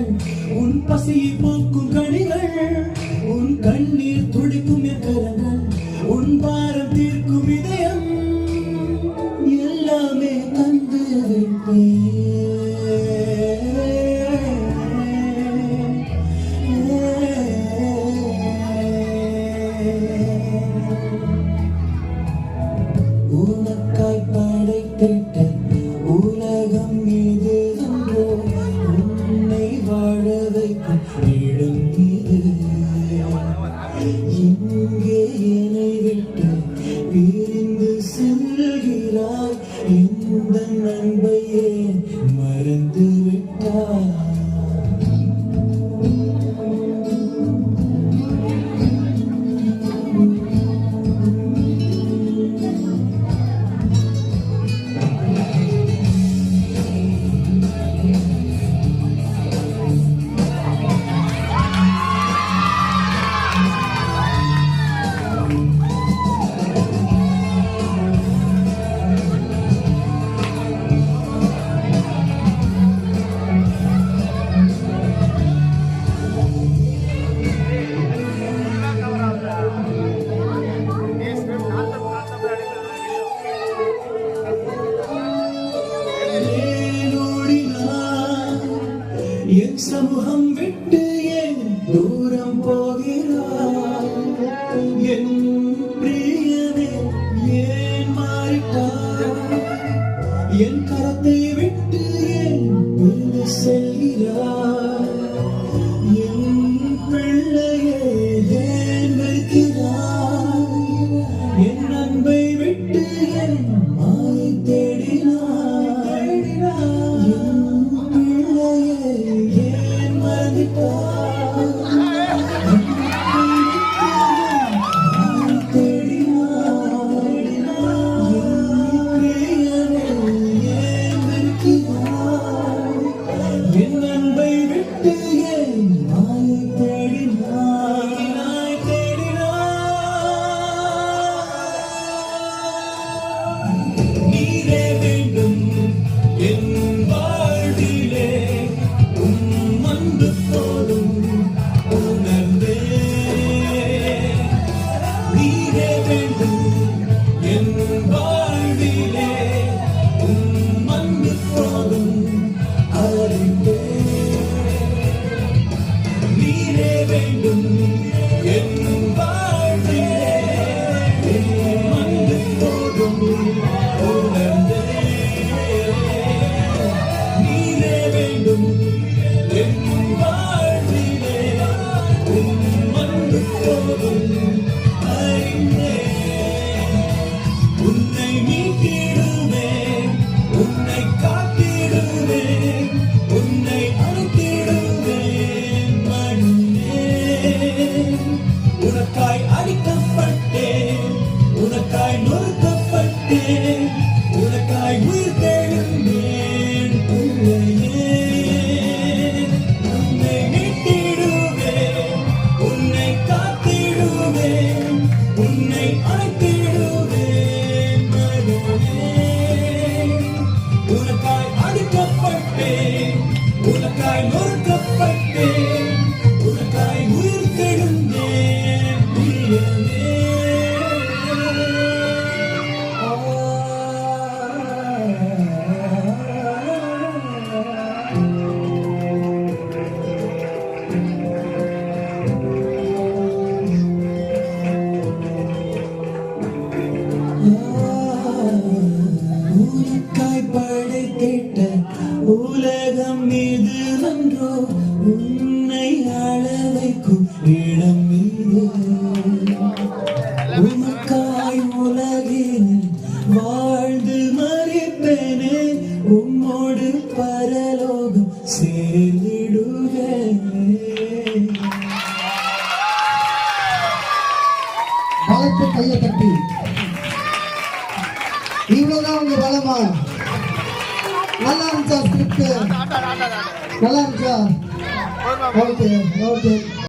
கண்கள் உன் பசியை போக்கும் கனிகள் உன் கண்ணீர் துடிக்கும் எக்கரங்கள் உன் பாரம் தீர்க்கும் இதயம் எல்லாமே தந்து விட்டேன். உனக்காய் படைத்திட்ட உலகம் இது என்றோ உன்னை வாழ வைக்கும் இடம் இது. இங்கே என்னை விட்டு பிரிந்து செல்கிறாய், இந்த நண்பையே மறந்து விட்டாய். என் சமூகம் விட்டு ஏன் தூரம் போகிறாய்? என் பிரியனே ஏன் மாறிட்டாய்? என் கரத்தை விட்டு ஏன் பிரிந்து செல்கிறாய்? என் பிள்ளையே ஏன் வெறுக்கிறாய்? என் அன்பை விட்டு ஏன் மாயை தேடினாய்? என் அன்பை விட்டு ஏன் மாயை தேடினாய்? நீரே வேண்டும் என் வாழ்விலே, உம் அன்பு போதும் உணர்ந்தே. நீரே வேண்டும் என் வாழ்விலே, உம் அன்பு போதும் அறிந்தே. நீரே வேண்டும் என் வாழ்விலே, உம் அன்பு போதும் உணர்ந்தே. நீரே வேண்டும் என் வாழ்விலே, உம் அன்பு போதும் அறிந்தே. உன்னை மீட்டிடுவேன், உன்னை காத்திடுவேன், உன்னை அழைத்திடுவேன் மன்னே. உனக்காய் அடிக்கப்பட்டேன், உனக்காய் நொறுக்கப்பட்டேன், உனக்காய் உயிர் தெழுந்தேன் பிள்ளையே. உன்னை மீட்டிடுவேன், உன்னை காத்திடுவேன், உன்னை அழைத்திடுவேன் மகனே. உனக்காய் அடிக்கப்பட்டேன், உனக்காய் நொறுக்கப்பட்டேன், உனக்காய் உயிர் தெழுந்தேன் பிரியனே. உனக்காய் படைத்திட்ட உலகம் இது என்றோ உன்னை ஆள வைக்கும் இடம் இது. உனக்காய் உலகினில் வாழ்ந்து மறிப்பேனே, உம்மோடு பரலோகம் சேர்ந்திடுவேன். பலத்தை கையை தட்டி இவ்வளவுதான் உங்க பலமா? நல்லா இருந்துச்சா? ஸ்கிரிப்ட் நல்லா இருந்துச்சா? Okay okay.